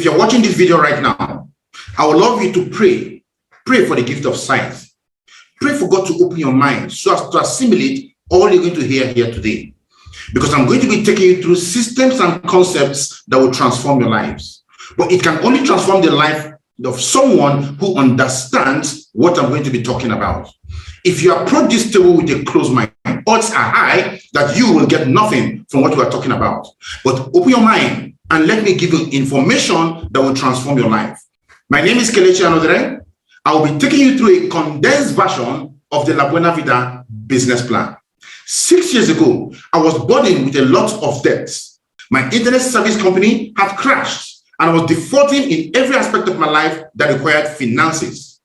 if you're watching this video right now, I would love you to pray. Pray for the gift of sight. Pray for God to open your mind so as to assimilate all you're going to hear here today. Because I'm going to be taking you through systems and concepts that will transform your lives. But it can only transform the life of someone who understands what I'm going to be talking about. If you approach this table with a closed mind, odds are high that you will get nothing from what we are talking about. But open your mind and let me give you information that will transform your life. My name is c21fg. I will be taking you through a condensed version of the La Buena Vida business plan. 6 years ago, I was burdened with a lot of debts. My internet service company had crashed, and I was defaulting in every aspect of my life that required finances.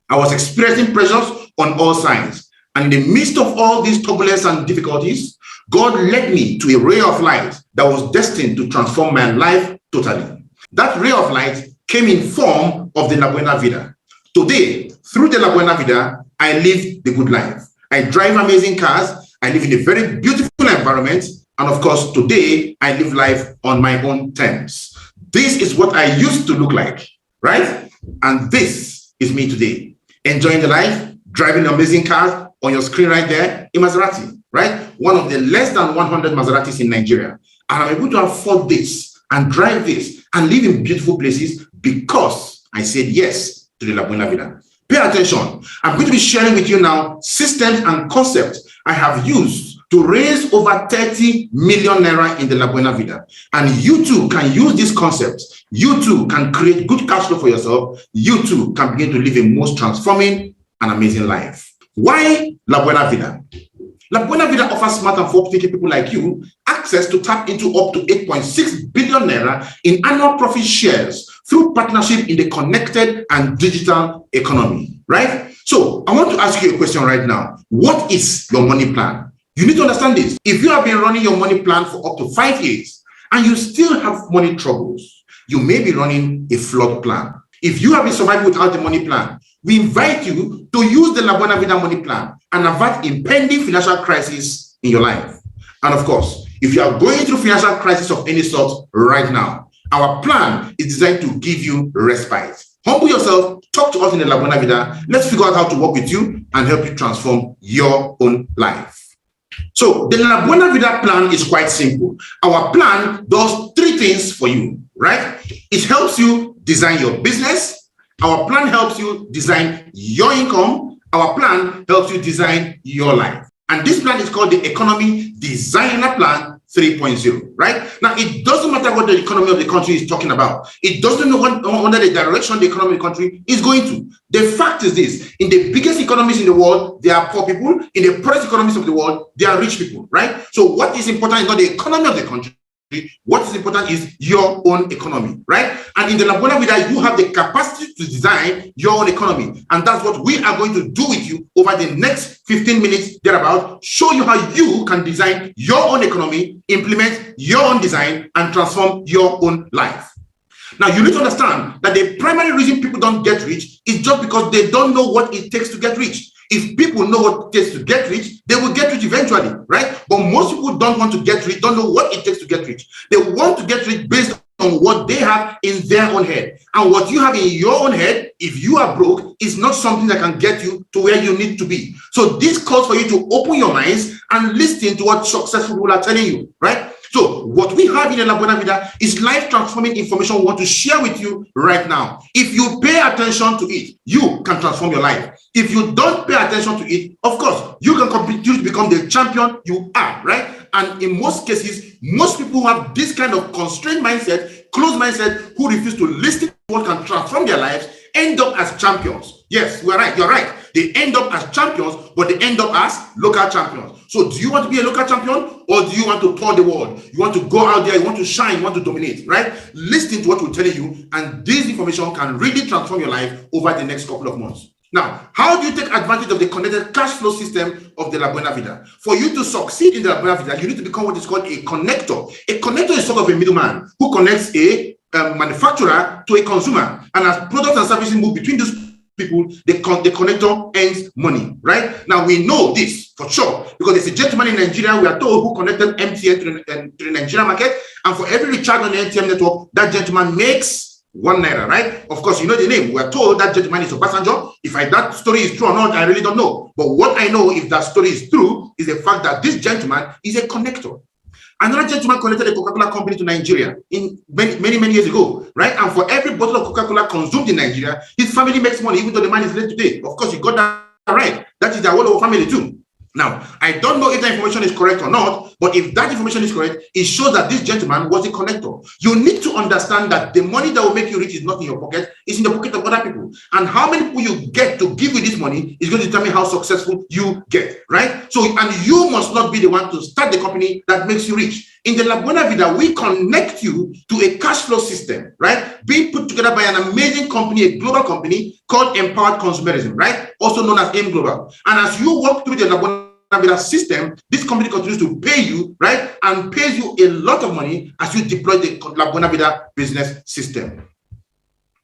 I was experiencing pressures on all sides. And in the midst of all these turbulence and difficulties, God led me to a ray of light that was destined to transform my life totally. That ray of light came in form of the La Buena Vida. Today, through the La Buena Vida, I live the good life. I drive amazing cars. I live in a very beautiful environment. And of course, today, I live life on my own terms. This is what I used to look like, right? And this is me today. Enjoying the life, driving amazing cars. On your screen right there, a Maserati, right? One of the less than 100 Maseratis in Nigeria. And I'm able to afford this and drive this and live in beautiful places because I said yes to the La Buena Vida. Pay attention. I'm going to be sharing with you now systems and concepts I have used to raise over 30 million naira in the La Buena Vida. And you too can use these concepts. You too can create good cash flow for yourself. You too can begin to live a most transforming and amazing life. Why La Buena Vida? La Buena Vida offers smart and forward-thinking people like you access to tap into up to 8.6 billion naira in annual profit shares through partnership in the connected and digital economy, right? So I want to ask you a question right now. What is your money plan? You need to understand this. If you have been running your money plan for up to 5 years and you still have money troubles, you may be running a flawed plan. If you have been surviving without the money plan, we invite you to use the La Buena Vida money plan and avert impending financial crisis in your life. And of course, if you are going through financial crisis of any sort right now, our plan is designed to give you respite. Humble yourself, talk to us in the La Buena Vida. Let's figure out how to work with you and help you transform your own life. So the La Buena Vida plan is quite simple. Our plan does 3 things for you, right? It helps you design your business. Our plan helps you design your income. Our plan helps you design your life. And this plan is called the Economy Designer Plan 3.0, right? Now, it doesn't matter what the economy of the country is talking about. It doesn't know under the direction the economy of the country is going to. The fact is this: in the biggest economies in the world, there are poor people. In the poorest economies of the world, there are rich people, right? So what is important is not the economy of the country. What is important is your own economy, right? And in the La Buena Vida, you have the capacity to design your own economy. And that's what we are going to do with you over the next 15 minutes thereabout. Show you how you can design your own economy, implement your own design, and transform your own life. Now, you need to understand that the primary reason people don't get rich is just because they don't know what it takes to get rich. If people know what it takes to get rich, they will get rich eventually, right? But most people don't want to get rich, don't know what it takes to get rich. They want to get rich based on what they have in their own head. And what you have in your own head, if you are broke, is not something that can get you to where you need to be. So this calls for you to open your minds and listen to what successful people are telling you, right? So what we have in the La Buena Vida is life-transforming information we want to share with you right now. If you pay attention to it, you can transform your life. If you don't pay attention to it, of course, you can continue to become the champion you are, right? And in most cases, most people who have this kind of constrained mindset, closed mindset, who refuse to listen to what can transform their lives, end up as champions. Yes, we're right. You're right. They end up as champions, but they end up as local champions. So do you want to be a local champion, or do you want to tour the world? You want to go out there, you want to shine, you want to dominate, right? Listen to what we're telling you, and this information can really transform your life over the next couple of months. Now, how do you take advantage of the connected cash flow system of the La Buena Vida? For you to succeed in the La Buena Vida, you need to become what is called a connector. A connector is sort of a middleman who connects a manufacturer to a consumer. And as products and services move between those people, the connector earns money, right? Now, we know this for sure because there's a gentleman in Nigeria, we are told, who connected MTN to the Nigerian market. And for every recharge on the MTN network, that gentleman makes 1 naira, right? Of course, you know the name. We are told that gentleman is Obasanjo. If that story is true or not, I really don't know. But what I know, if that story is true, is the fact that this gentleman is a connector. Another gentleman connected a Coca-Cola company to Nigeria in many years ago, right? And for every bottle of Coca-Cola consumed in Nigeria, his family makes money, even though the man is late today. Of course, you got that right. That is the whole of family too. Now, I don't know if that information is correct or not, but if that information is correct, it shows that this gentleman was a connector. You need to understand that the money that will make you rich is not in your pocket, it's in the pocket of other people. And how many people you get to give you this money is going to determine how successful you get, right? So, and you must not be the one to start the company that makes you rich. In the La Buena Vida, we connect you to a cash flow system, right? Being put together by an amazing company, a global company called Empowered Consumerism, right? Also known as AIM Global. And as you walk through the La Buena Vida system, this company continues to pay you, right? And pays you a lot of money as you deploy the La Buena Vida business system.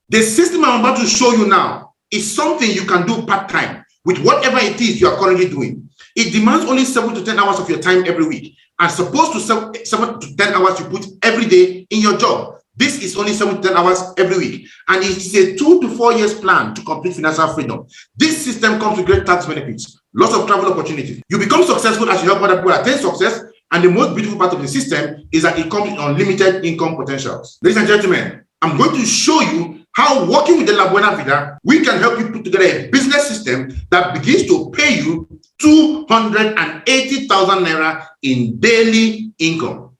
The system I'm about to show you now is something you can do part-time with whatever it is you are currently doing. It demands only 7 to 10 hours of your time every week, and supposed to 7 to 10 hours you put every day in your job. This is only 7 to 10 hours every week, and it's a 2 to 4 years plan to complete financial freedom. This system comes with great tax benefits, lots of travel opportunities. You become successful as you help other people attain success, and the most beautiful part of the system is that it comes with unlimited income potentials. Ladies and gentlemen, I'm going to show you how, working with the La Buena Vida, we can help you put together a business system that begins to pay you 280,000 naira in daily income.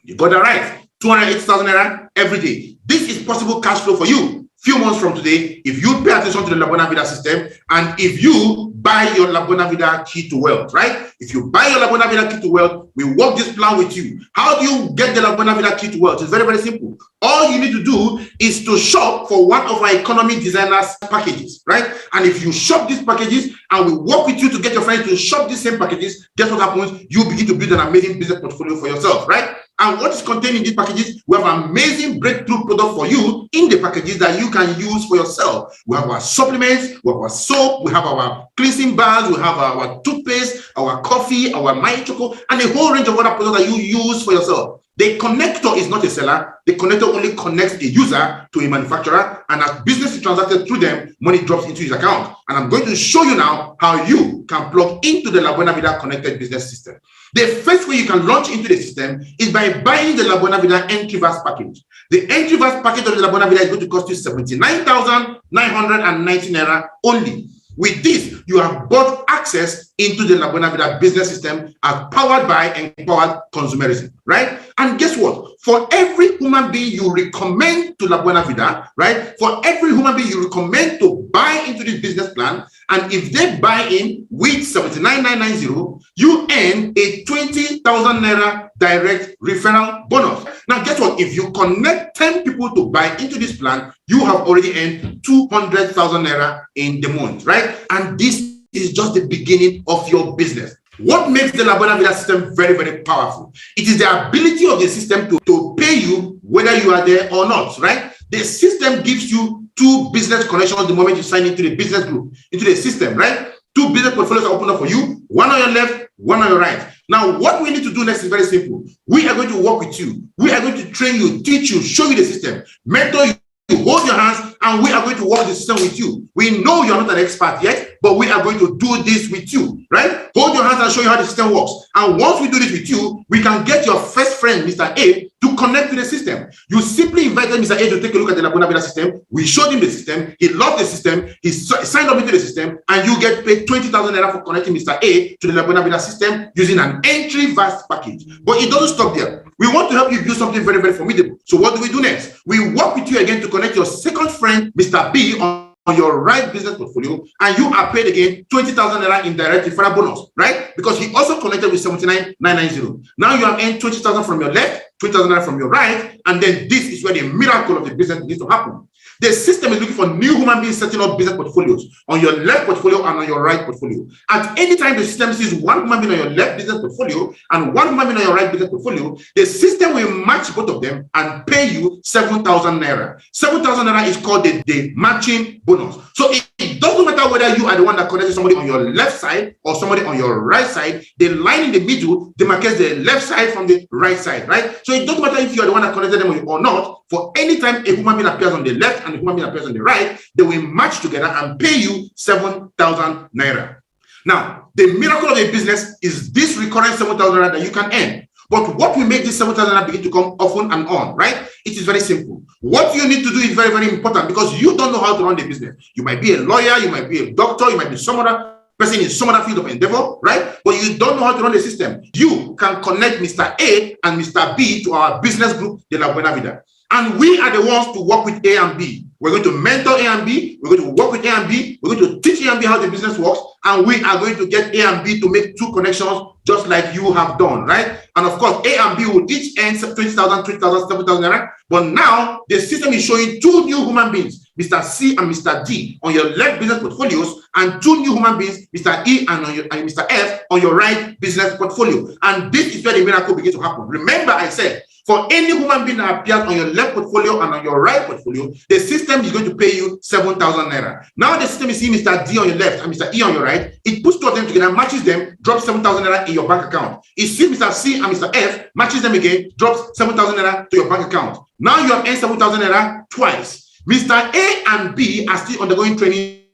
You got that right. 280,000 naira every day. This is possible cash flow for you. Few months from today, if you pay attention to the La Buena Vida system, and if you buy your La Buena Vida key to wealth, right? If you buy your La Buena Vida key to wealth, we work this plan with you. How do you get the La Buena Vida key to wealth? It's very simple. All you need to do is to shop for one of our economy designers packages, right? And if you shop these packages and we work with you to get your friends to shop these same packages, guess what happens? You begin to build an amazing business portfolio for yourself, right? And what is contained in these packages? We have an amazing breakthrough product for you in the packages that you can use for yourself. We have our supplements, we have our soap, we have our cleansing bars, we have our toothpaste, our coffee, our My Choco, and a whole range of other products that you use for yourself. The connector is not a seller. The connector only connects a user to a manufacturer, and as business is transacted through them, money drops into his account. And I'm going to show you now how you can plug into the La Buena Vida connected business system. The first way you can launch into the system is by buying the La Buena Vida entry verse package. The entry verse package of the La Buena Vida is going to cost you 79,990 naira only. With this, you have bought access into the La Buena Vida business system as powered by Empowered Consumerism, right? And guess what? For every human being you recommend to La Buena Vida, right? For every human being you recommend to buy into this business plan, and if they buy in with 79,990, you earn a 20,000 naira direct referral bonus. Now, guess what? If you connect 10 people to buy into this plan, you have already earned 200,000 naira in the month, right? And this is just the beginning of your business. What makes the La Buena Vida system very powerful? It is the ability of the system to pay you whether you are there or not, right? The system gives you 2 business connections the moment you sign into the business group, into the system, right? 2 business portfolios are open up for you, one on your left, one on your right. Now, what we need to do next is very simple. We are going to work with you. We are going to train you, teach you, show you the system, mentor you, hold your hands, and we are going to work the system with you. We know you're not an expert yet, but we are going to do this with you, right? Hold your hands and show you how the system works. And once we do this with you, we can get your first friend, Mr. A, to connect to the system. You simply invited Mr. A to take a look at the La Buena Vida system. We showed him the system. He loved the system. He signed up into the system, and you get paid 20,000 naira for connecting Mr. A to the La Buena Vida system using an entry vast package. But it doesn't stop there. We want to help you build something very formidable. So what do we do next? We work with you again to connect your second friend, Mr. B, on your right business portfolio, and you are paid again 20,000 naira in direct referral bonus, right? Because he also connected with 79,990. Now you have earned 20,000 from your left, 20,000 naira from your right, and then this is where the miracle of the business begins to happen. The system is looking for new human beings setting up business portfolios on your left portfolio and on your right portfolio. At any time the system sees one human being on your left business portfolio and one human being on your right business portfolio, the system will match both of them and pay you 7,000 naira. 7,000 naira is called the matching bonus. So it doesn't matter whether you are the one that connected somebody on your left side or somebody on your right side. The line in the middle demarcates the left side from the right side, right? So it doesn't matter if you are the one that connected them or not. For any time a human being appears on the left and a human being appears on the right, they will match together and pay you 7,000 naira. Now, the miracle of a business is this recurrent 7,000 naira that you can earn. But what will make this 7,000 naira begin to come often and on, right? It is very simple. What you need to do is very, very important, because you don't know how to run the business. You might be a lawyer, you might be a doctor, you might be some other person in some other field of endeavor, right? But you don't know how to run the system. You can connect Mr. A and Mr. B to our business group, De La Buena Vida. And we are the ones to work with A and B. We're going to mentor A and B. We're going to work with A and B. We're going to teach A and B how the business works. And we are going to get A and B to make 2 connections just like you have done, right? And of course, A and B will each earn 20,000, 20,000, 7,000 naira. But now the system is showing 2 new human beings, Mr. C and Mr. D, on your left business portfolios, and 2 new human beings, Mr. E and Mr. F, on your right business portfolio. And this is where the miracle begins to happen. Remember, I said, for any human being that appears on your left portfolio and on your right portfolio, the system is going to pay you 7,000 naira. Now the system is seeing Mr. D on your left and Mr. E on your right. It puts 2 of them together, matches them, drops 7,000 naira in your bank account. It sees Mr. C and Mr. F, matches them again, drops 7,000 naira to your bank account. Now you have earned 7,000 naira twice. Mr. A and B are still undergoing training,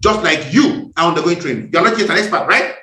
just like you are undergoing training. You are not yet an expert, right?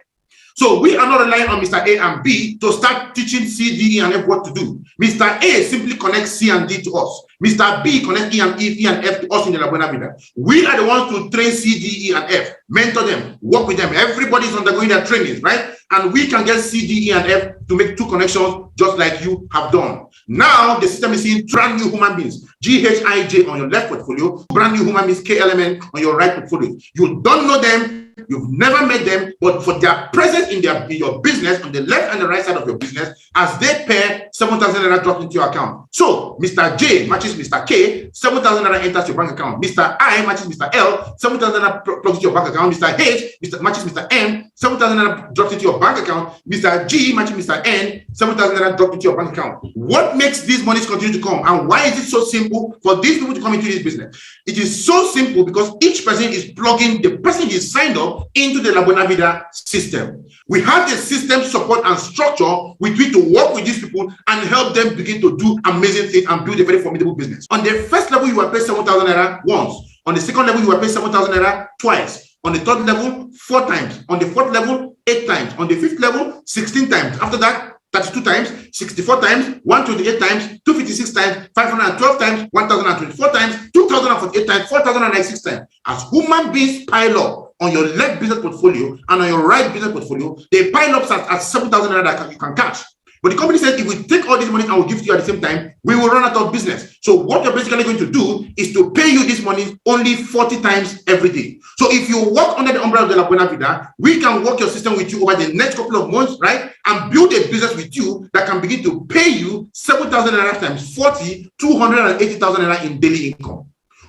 So we are not relying on Mr. A and B to start teaching C, D, E, and F what to do. Mr. A simply connects C and D to us. Mr. B connects E and F to us in the La Buena Vida. We are the ones to train C, D, E, and F, mentor them, work with them. Everybody is undergoing their trainings, right? And we can get C, D, E, and F to make 2 connections just like you have done. Now the system is seeing brand new human beings, GHIJ on your left portfolio, brand new human beings, KLMN on your right portfolio. You don't know them. You've never met them, but for their presence in your business, on the left and the right side of your business, as they pair, 7,000 naira drops into your account. So Mr. J matches Mr. K, 7,000 naira enters your bank account. Mr. I matches Mr. L, 7,000 naira plugs into your bank account. Mr. H matches Mr. M, 7,000 naira drops into your bank account. Mr. G matches Mr. N, 7,000 naira drops into your bank account. What makes these monies continue to come, and why is it so simple for these people to come into this business? It is so simple because each person is plugging the person is signed up into the La Buena Vida system. We have the system support and structure with which to work with these people and help them begin to do amazing things and build a very formidable business. On the first level, you will pay 7,000 naira once. On the second level, you will pay 7,000 naira twice. On the third level, 4 times. On the fourth level, 8 times. On the fifth level, 16 times. After that, 32 times, 64 times, 128 times, 256 times, 512 times, 1,024 times, 2,048 times, 4,096 times. As human beings pile up on your left business portfolio and on your right business portfolio, they pile up at 7,000 naira that you can catch. But the company said, if we take all this money and we give to you at the same time, we will run out of business. So what you're basically going to do is to pay you this money only 40 times every day. So if you work under the umbrella of the La Buena Vida, we can work your system with you over the next couple of months, right? And build a business with you that can begin to pay you 7,000 naira times 40, 280,000 naira in daily income.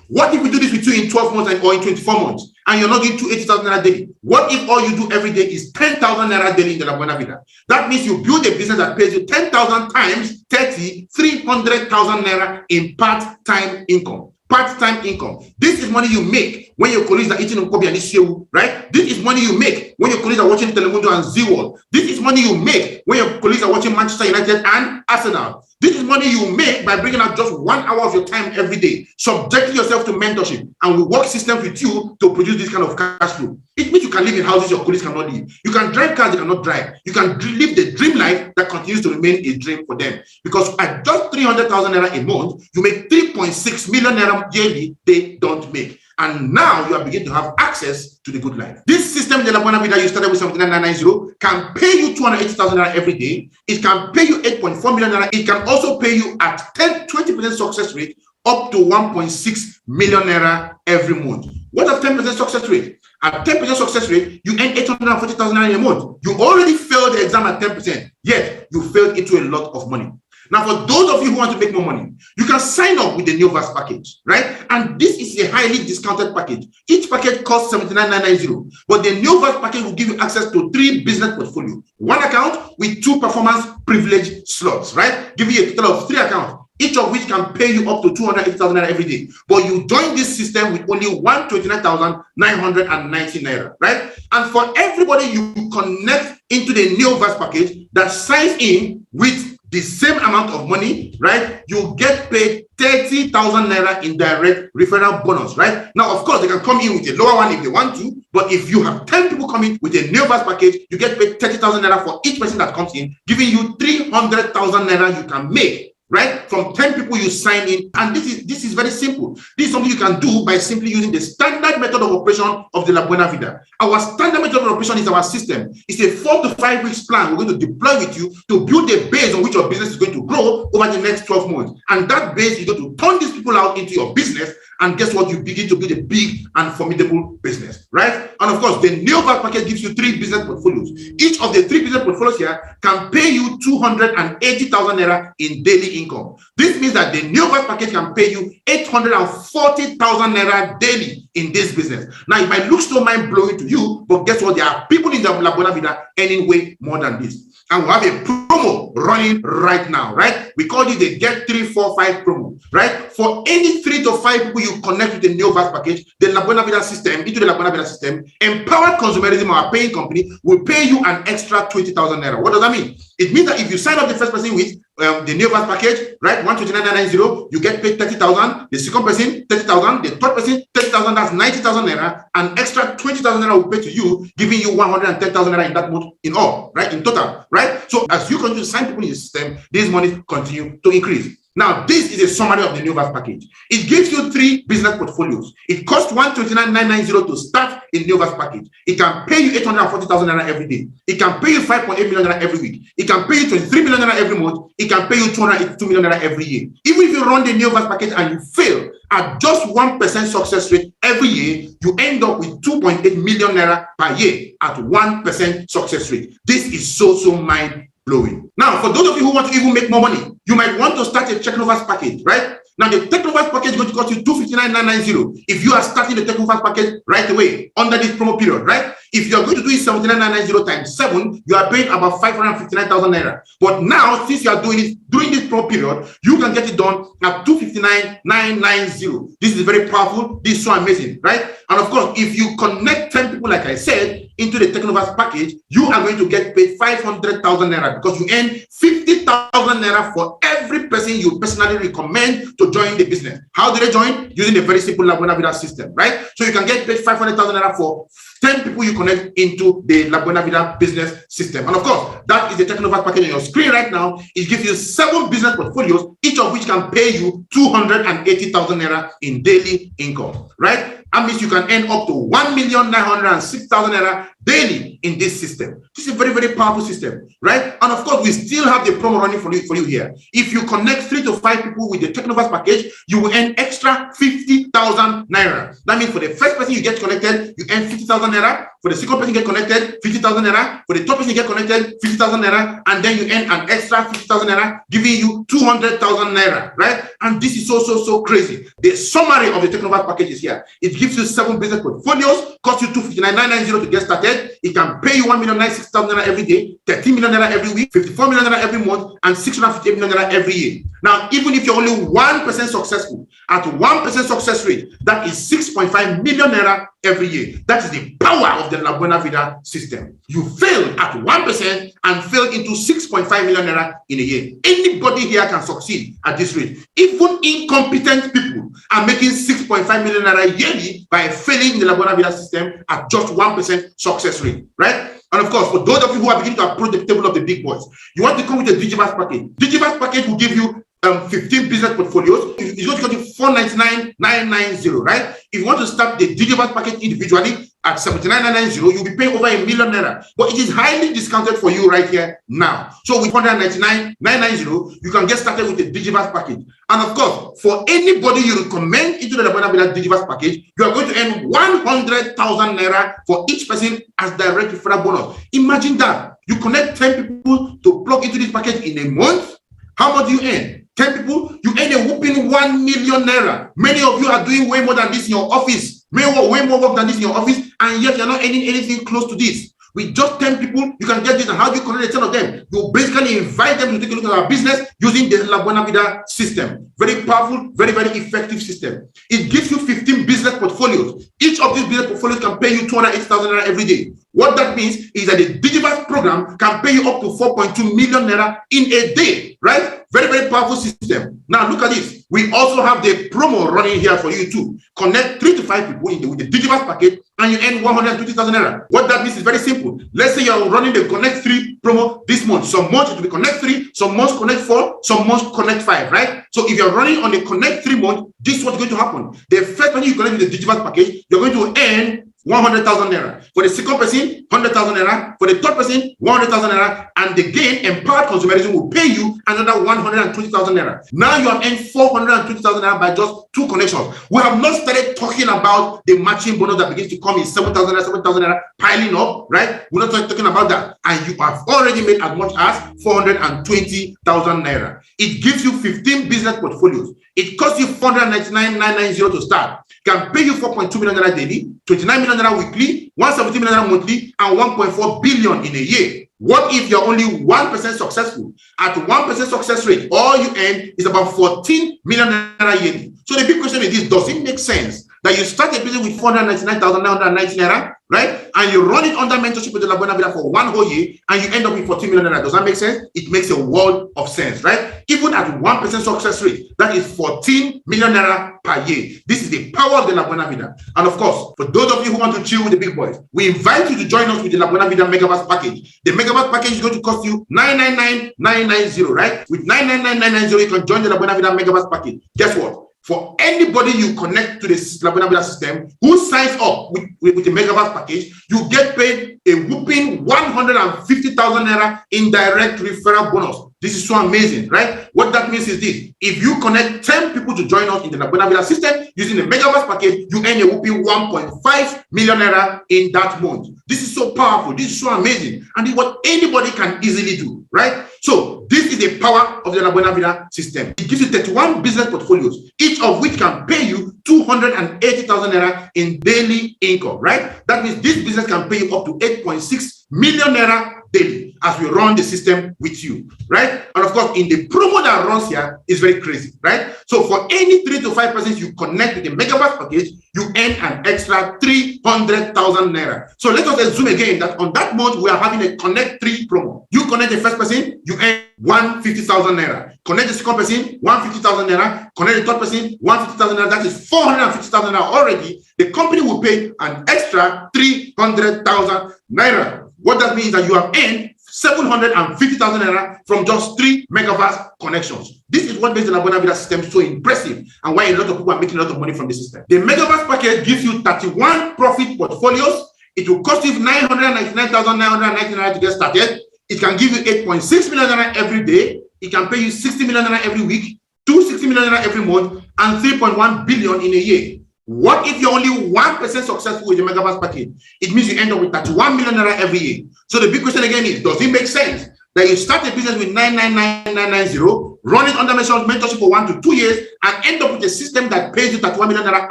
What if we do this with you in 12 months or in 24 months and you're not doing 280,000 naira daily? What if all you do every day is 10,000 naira daily in the La Buena Vida? That means you build a business that pays you 10,000 times 30, 300,000 naira in part-time income. Part-time income. This is money you make when your colleagues are eating Nkobi and Ishewu, right? This is money you make when your colleagues are watching Telemundo and Z-World. This is money you make when your colleagues are watching Manchester United and Arsenal. This is money you make by bringing out just 1 hour of your time every day, subjecting yourself to mentorship, and we work systems with you to produce this kind of cash flow. It means you can live in houses your colleagues cannot live. You can drive cars they cannot drive. You can live the dream life that continues to remain a dream for them. Because at just 300,000 naira a month, you make 3.6 million naira yearly they don't make. And now you are beginning to have access to the good life. This system, the La Buena Vida you started with 79,990, can pay you 280,000 naira every day. It can pay you 8.4 million naira. It can also pay you at 20% success rate up to 1.6 million naira every month. What of 10% success rate? At 10% success rate, you earn 840,000 naira a month. You already failed the exam at 10%, yet you failed into a lot of money. Now, for those of you who want to make more money, you can sign up with the new VAS package, right? And this is a highly discounted package. Each package costs 79,990, but the new VAS package will give you access to 3 business portfolios, 1 account with 2 performance privilege slots, right? Giving you a total of 3 accounts. each of which can pay you up to 280,000 naira every day. But you join this system with only 129,990 naira, right? And for everybody you connect into the Neoverse package that signs in with the same amount of money, right? You get paid 30,000 naira in direct referral bonus, right? Now, of course, they can come in with a lower one if they want to, but if you have 10 people coming with a Neoverse package, you get paid 30,000 naira for each person that comes in, giving you 300,000 naira you can make, right? From 10 people you sign in. And this is very simple. This is something you can do by simply using the standard method of operation of the La Buena Vida. Our standard method of operation is our system. It's a 4 to 5 weeks plan we're going to deploy with you to build a base on which your business is going to grow over the next 12 months. And that base is going to turn these people out into your business. And guess what? You begin to build a big and formidable business, right? And of course, the Neoverse package gives you 3 business portfolios. Each of the 3 business portfolios here can pay you 280,000 naira in daily income. This means that the Neoverse package can pay you 840,000 naira daily in this business. Now, it might look so mind-blowing to you, but guess what? There are people in the La Buena Vida earning way more than this. And we have a promo running right now, right? We call it the Get 3, 4, 5 promo, right? For any 3 to 5 people you connect with the Neoverse package, the La Buena Vida system, into the La Buena Vida system, Empowered Consumerism, our paying company, will pay you an extra 20,000 naira. What does that mean? It means that if you sign up the first person with the Neoverse package, right, 129,990, you get paid 30,000. The second person, 30,000. The third person, 30,000. That's 90,000 naira. An extra 20,000 naira will pay to you, giving you 110,000 naira in that month in all, right, in total, right? So as you continue to sign people in the system, these monies continue to increase. Now, this is a summary of the Neoverse package. It gives you 3 business portfolios. It costs 129,990 to start a Neoverse package. It can pay you 840,000 naira every day. It can pay you 5.8 million naira every week. It can pay you 23 million naira every month. It can pay you 282 million naira every year. Even if you run the Neoverse package and you fail at just 1% success rate every year, you end up with 2.8 million naira per year at 1% success rate. This is so mind-blowing. Now, for those of you who want to even make more money, you might want to start a Technoverse package, right? Now, the Technoverse package is going to cost you 259,990 if you are starting the Technoverse package right away under this promo period, right? If you are going to do it 79,990 times 7, you are paying about 559,000 naira. But now, since you are doing it during this promo period, you can get it done at 259,990. This is very powerful. This is so amazing, right? And of course, if you connect 10 people, like I said, into the Technoverse package, you are going to get paid 500,000 naira because you earn 50,000 naira for every person you personally recommend to join the business. How do they join? Using a very simple La Buena Vida system, right? So you can get paid 500,000 naira for 10 people you connect into the La Buena Vida business system. And of course, that is the Technoverse package on your screen right now. It gives you 7 business portfolios, each of which can pay you 280,000 naira in daily income, right? That means you can earn up to 1,906,000 naira daily in this system. This is a very, very powerful system, right? And of course, we still have the promo running for you here. If you connect 3 to 5 people with the Technoverse package, you will earn extra 50,000 naira. That means for the first person you get connected, you earn 50,000 naira. For the second person you get connected, 50,000 naira. For the third person you get connected, 50,000 naira. And then you earn an extra 50,000 naira, giving you 200,000 naira, right? And this is so crazy. The summary of the Technoverse package is here. It gives you 7 business portfolios, cost you 259,990 to get started. It can pay you 1,906,000 naira every day, 13 million naira every week, 54 million naira every month, and 658 million naira every year. Now, even if you're only 1% successful, at 1% success rate, that is 6.5 million naira every year. That is the power of the La Buena Vida system. You fail at 1% and fail into 6.5 million naira in a year. Anybody here can succeed at this rate. Even incompetent people are making 6.5 million naira yearly by failing the La Buena Vida system at just 1% success rate, right? And of course, for those of you who are beginning to approach the table of the big boys, you want to come with a Digiverse package. Digiverse package will give you 15 business portfolios. It's going to cost you 499,990, right? If you want to start the Digiverse package individually at 79,990, you'll be paying over 1 million naira. But it is highly discounted for you right here now. So with 199,990, you can get started with the Digiverse package. And of course, for anybody you recommend into the La Buena Vida Digiverse package, you are going to earn 100,000 naira for each person as direct referral bonus. Imagine that. You connect 10 people to plug into this package in a month. How much do you earn? 10 people, you earn a whooping 1 million naira. Many of you are doing way more than this in your office. Way more work than this in your office, and yet you're not earning anything close to this. With just 10 people, you can get this. And how do you connect the 10 of them? You basically invite them to take a look at our business using the La Buena Vida system. Very powerful, very, very effective system. It gives you 15 business portfolios. Each of these business portfolios can pay you 280,000 naira every day. What that means is that the Digiverse program can pay you up to 4.2 million naira in a day, right? Very, very powerful system. Now look at this. We also have the promo running here for you too. Connect 3 to 5 people with the Digiverse package and you earn 120,000 naira. What that means is very simple. Let's say you're running the Connect 3 promo this month. Some months it will be Connect 3, some months Connect 4, some months Connect 5, right? So if you're running on the Connect 3 month, this is what's going to happen. The first time you connect with the Digiverse package, you're going to earn 100,000 naira. For the second person, 100,000 naira. For the third person, 100,000 naira. And the gain, empowered consumerism, will pay you another 120,000 naira. Now you have earned 420,000 naira by just 2 connections. We have not started talking about the matching bonus that begins to come in 7,000 naira, 7,000 naira piling up, right? We're not talking about that. And you have already made as much as 420,000 naira. It gives you 15 business portfolios. It costs you 499,990 to start. Can pay you 4.2 million naira daily, 29 million naira weekly, 170 million naira monthly, and 1.4 billion in a year. What if you're only 1% successful? At 1% success rate, all you earn is about 14 million naira yearly. So the big question is this: does it make sense that you start a business with 499,990 naira, right? And you run it under mentorship with the La Buena Vida for 1 whole year, and you end up with 14 million naira? Does that make sense? It makes a world of sense, right? Even at 1% success rate, that is 14 million naira per year. This is the power of the La Buena Vida. And of course, for those of you who want to chill with the big boys, we invite you to join us with the La Buena Vida Megaverse package. The Megaverse package is going to cost you 999,990, right? With 999,990, you can join the La Buena Vida Megaverse package. Guess what? For anybody you connect to the La Buena Vida system who signs up with the Megaverse package, you get paid a whooping 150,000 naira in direct referral bonus. This is so amazing, right? What that means is this: if you connect 10 people to join us in the La Buena Vida system using the Megaverse package, you earn a whooping 1.5 million naira in that month. This is so powerful. This is so amazing. And it's what anybody can easily do, right? So this is the power of the La Buena Vida system. It gives you 31 business portfolios, each of which can pay you 280,000 naira in daily income, right? That means this business can pay you up to 8.6 million naira daily as we run the system with you, right? And of course, in the promo that runs here is very crazy, right? So for any 3 to 5 persons you connect with the Megaverse package, you earn an extra 300,000 naira. So let us assume again that on that month we are having a Connect 3 promo. You connect the first person, you earn 150,000 naira. Connect the second person, 150,000 naira. Connect the third person, 150,000 naira. That is 450,000 naira already. The company will pay an extra 300,000 naira. What that means is that you have earned 750,000 naira from just 3 Megaverse connections. This is what makes the La Buena Vida system so impressive and why a lot of people are making a lot of money from the system. The Megaverse package gives you 31 profit portfolios. It will cost you 999,990 naira to get started. It can give you 8.6 million naira every day. It can pay you 60 million naira every week, 260 million naira every month, and 3.1 billion in a year. What if you're only 1% successful with the Megaverse package? It means you end up with 31 million naira every year. So the big question again is, does it make sense that you start a business with 999,990, run it under mentorship for 1 to 2 years, and end up with a system that pays you 31 million naira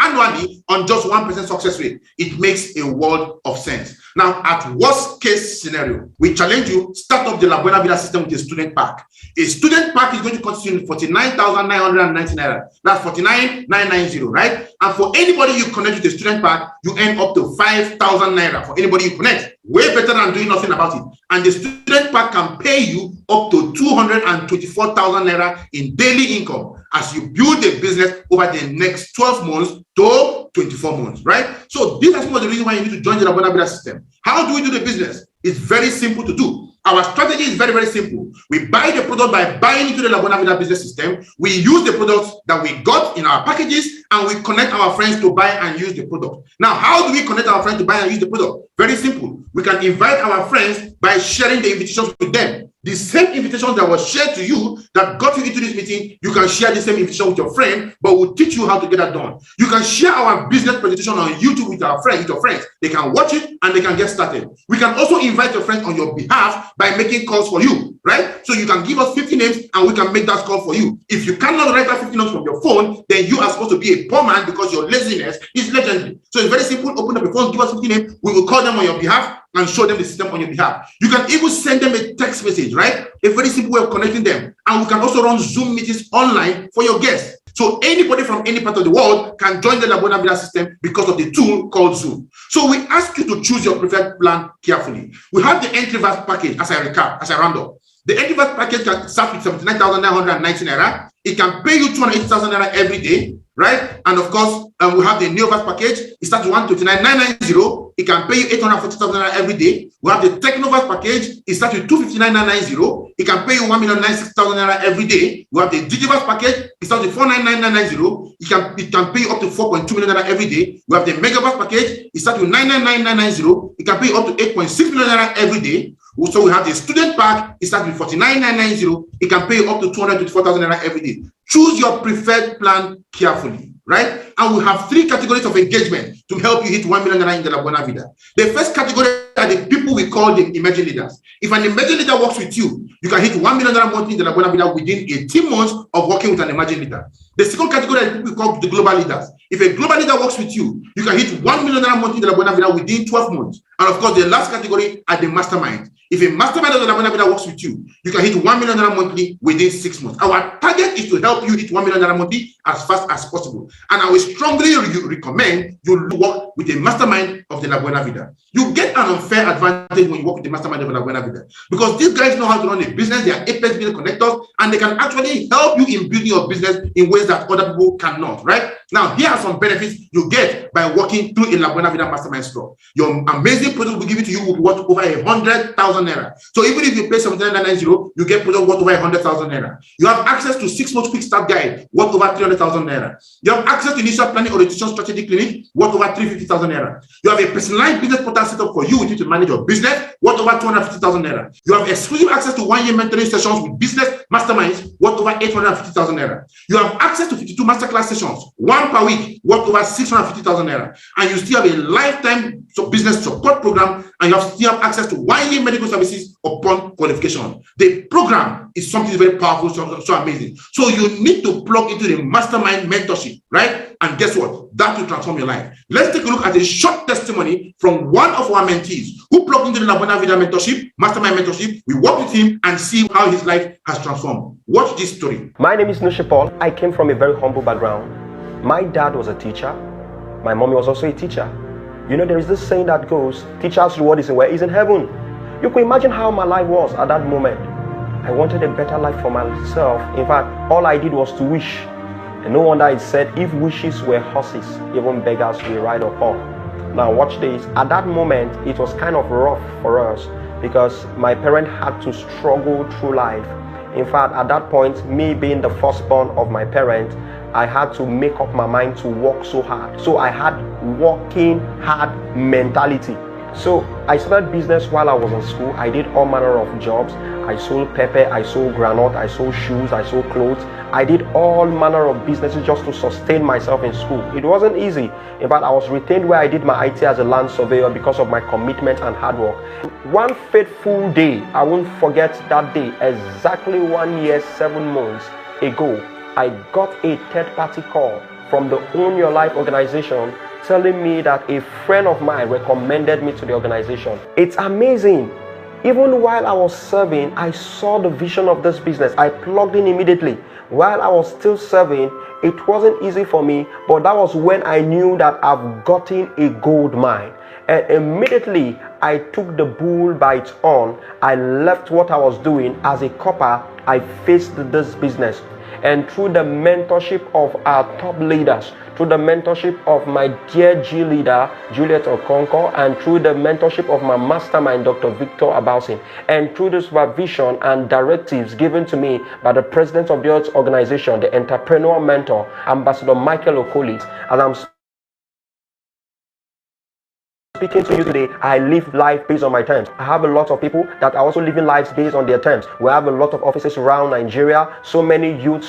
annually on just 1% success rate? It makes a world of sense. Now, at worst case scenario, we challenge you, start up the La Buena Vida system with a student pack. A student pack is going to cost you 49,990 naira. That's 49,990, right? And for anybody you connect with the student pack, you earn up to 5,000 naira for anybody you connect. Way better than doing nothing about it. And the student pack can pay you up to 224,000 naira in daily income as you build a business over the next 12 months to 24 months, right? So these are some of the reasons why you need to join the La Buena Vida system. How do we do the business? It's very simple to do. Our strategy is very, very simple. We buy the product by buying into the La Buena Vida business system. We use the products that we got in our packages and we connect our friends to buy and use the product. Now, how do we connect our friends to buy and use the product? Very simple. We can invite our friends by sharing the invitations with them. The same invitation that was shared to you that got you into this meeting, you can share the same invitation with your friend, but we'll teach you how to get that done. You can share our business presentation on YouTube with our friends, with your friends. They can watch it and they can get started. We can also invite your friends on your behalf by making calls for you, right? So you can give us 15 names and we can make that call for you. If you cannot write out 50 names from your phone, then you are supposed to be a poor man because your laziness is legendary. So it's very simple. Open up your phone, give us 50 names. We will call them on your behalf and show them the system on your behalf. You can even send them a text message, right? A very simple way of connecting them. And we can also run Zoom meetings online for your guests. So anybody from any part of the world can join the La Buena Vida system because of the tool called Zoom. So we ask you to choose your preferred plan carefully. We have the entry verse package, as I round up. The entry verse package can start with 79,990 naira. It can pay you 280,000 naira every day, right? And of course, we have the Neovas package. It starts with 129,990. It can pay you 840,000 naira every day. We have the Technovas package. It starts with 259,990. It can pay you 1,096,000 naira every day. We have the Digivas package. It starts with 499,990. It can pay you up to 4.2 million naira every day. We have the Megabus package. It starts with 999,990. It can pay you up to 8.6 million naira every day. So we have the student pack. It starts with 49,990. It can pay you up to 224,000 naira every day. Choose your preferred plan carefully, right? And we have 3 categories of engagement to help you hit 1 million naira in the La Buena Vida. The first category are the people we call the emerging leaders. If an emerging leader works with you, you can hit 1 million naira monthly in the La Buena Vida within 18 months of working with an emerging leader. The second category are the people we call the global leaders. If a global leader works with you, you can hit 1 million naira monthly in the La Buena Vida within 12 months. And of course, the last category are the mastermind. If a mastermind of the La Buena Vida works with you, you can hit 1 million naira monthly within 6 months. Our target is to help you hit 1 million naira monthly as fast as possible. And I will strongly recommend you work with a mastermind of the La Buena Vida. You get an unfair advantage when you work with the mastermind of the La Buena Vida because these guys know how to run a business. They are apex business connectors and they can actually help you in building your business in ways that other people cannot, right? Now, here are some benefits you get by working through a La Buena Vida mastermind store. Your amazing product will give it to you will be worth over 100,000 naira. So even if you pay 79,990, you get product worth over 100,000 naira. You have access to 6 months quick start guide worth over 300,000 naira. You have access to initial planning orientation strategy clinic worth over 350,000 naira. You have a personalized business portal set up for you with you to manage your business worth over 250,000 naira. You have exclusive access to 1-year mentoring sessions with business masterminds worth over 850,000 naira. You have access to 52 masterclass sessions, 1 per week, worth over 650,000 naira. And you still have a lifetime business support program, and you still have access to 1-year medical services upon qualification. The program is something very powerful, so amazing. So you need to plug into the mastermind mentorship, right? And guess what? That will transform your life. Let's take a look at a short testimony from one of our mentees who plugged into the La Buena Vida mentorship, mastermind mentorship. We worked with him and see how his life has transformed. Watch this story. My name is Nushe Paul. I came from a very humble background. My dad was a teacher. My mommy was also a teacher. You know, there is this saying that goes, teacher's reward is in heaven. You can imagine how my life was at that moment. I wanted a better life for myself. In fact, all I did was to wish. And no wonder it said, if wishes were horses, even beggars will ride upon. Now watch this. At that moment, it was kind of rough for us because my parent had to struggle through life. In fact, at that point, me being the firstborn of my parent, I had to make up my mind to work so hard. So I had working hard mentality. So I started business while I was in school. I did all manner of jobs. I sold pepper, I sold granite, I sold shoes, I sold clothes. I did all manner of businesses just to sustain myself in school. It wasn't easy. In fact, I was retained where I did my IT as a land surveyor because of my commitment and hard work. One fateful day, I won't forget that day, exactly 1 year, 7 months ago, I got a third-party call from the Own Your Life organization telling me that a friend of mine recommended me to the organization. It's amazing. Even while I was serving, I saw the vision of this business. I plugged in immediately. While I was still serving, it wasn't easy for me, but that was when I knew that I've gotten a gold mine. And immediately, I took the bull by its horn. I left what I was doing as a copper. I faced this business. And through the mentorship of our top leaders, through the mentorship of my dear G leader, Juliet Okonkwo, and through the mentorship of my mastermind, Dr. Victor Abausin, and through the supervision and directives given to me by the president of the Earth organization, the entrepreneur mentor, Ambassador Michael Okolis, as I'm speaking to you today, I live life based on my terms. I have a lot of people that are also living lives based on their terms. We have a lot of offices around Nigeria, so many youth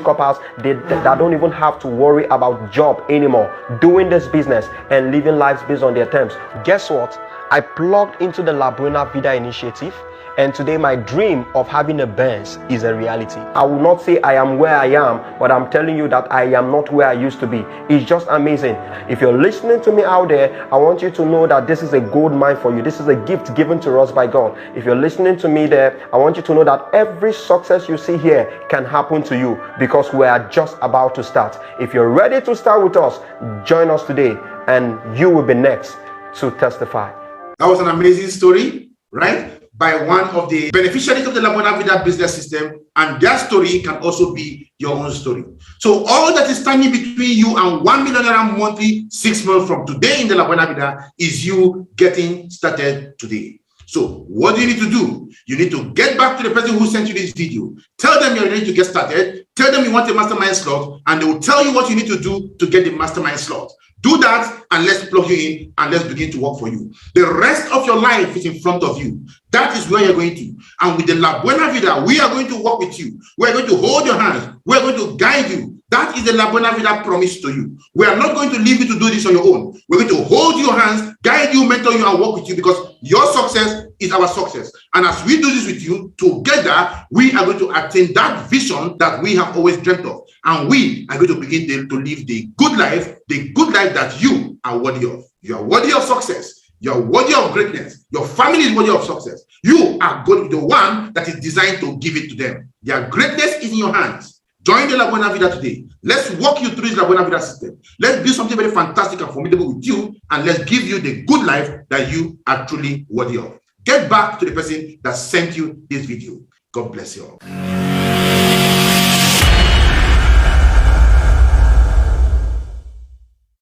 couples that don't even have to worry about job anymore, doing this business and living lives based on their terms. Guess what? I plugged into the La Buena Vida initiative And today my dream of having a Benz is a reality. I will not say I am where I am, but I'm telling you that I am not where I used to be. It's just amazing. If you're listening to me out there, I want you to know that this is a gold mine for you. This is a gift given to us by God. If you're listening to me there, I want you to know that every success you see here can happen to you, because we are just about to start. If you're ready to start with us, join us today and you will be next to testify. That was an amazing story, right? By one of the beneficiaries of the La Buena Vida business system, and their story can also be your own story. So all that is standing between you and 1 million naira monthly 6 months from today in the La Buena Vida is you getting started today. So what do you need to do? You need to get back to the person who sent you this video. Tell them you're ready to get started. Tell them you want a mastermind slot, and they will tell you what you need to do to get the mastermind slot. Do that, and let's plug you in, and let's begin to work for you. The rest of your life is in front of you. That is where you're going to. And with the La Buena Vida, we are going to work with you. We're going to hold your hands. We're going to guide you. That is the La Buena Vida promise to you. We are not going to leave you to do this on your own. We're going to hold your hands, guide you, mentor you, and work with you, because your success is our success. And as we do this with you, together, we are going to attain that vision that we have always dreamt of. And we are going to begin to live the good life that you are worthy of. You are worthy of success. You are worthy of greatness. Your family is worthy of success. You are going to be the one that is designed to give it to them. Their greatness is in your hands. Join the La Buena Vida today. Let's walk you through this La Buena Vida system. Let's do something very fantastic and formidable with you, and let's give you the good life that you are truly worthy of. Get back to the person that sent you this video. God bless you all.